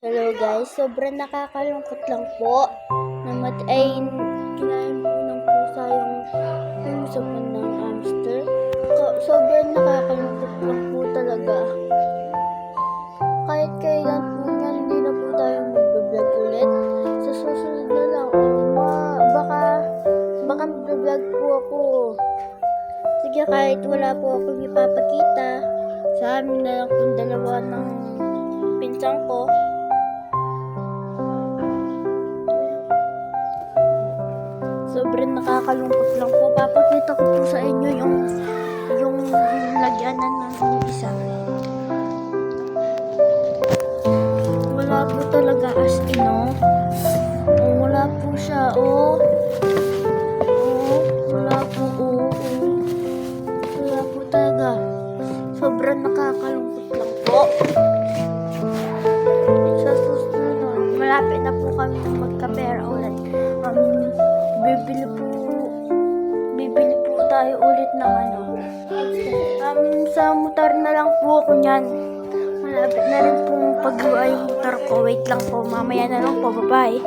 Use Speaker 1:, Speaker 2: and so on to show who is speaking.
Speaker 1: Hello guys, sobrang nakakalungkot lang po. Kinain po ng pusa yung sabon ng hamster. Sobrang nakakalungkot lang po talaga. Kahit kailan po niyan, hindi na po tayo mag-vlog ulit. Sa susunod na lang, baka mag-vlog po ako. Sige, kahit wala po akong ipapakita, sa amin na lang kung dalawa ng pinsang ko. Sobrang nakakalungkot lang po. Papakita ko po sa inyo yung lagyanan ng isa. Wala po talaga as in, oh. Wala po siya, oh. Wala po, Wala po talaga. Sobrang nakakalungkot lang po. Sa susunod, malapit na po kami magkapera ulit. Bibili po tayo ulit ng sa motor na lang po ako niyan. Malapit na rin pong pagawa yung motor ko. Wait lang po, mamaya na lang po, bye-bye.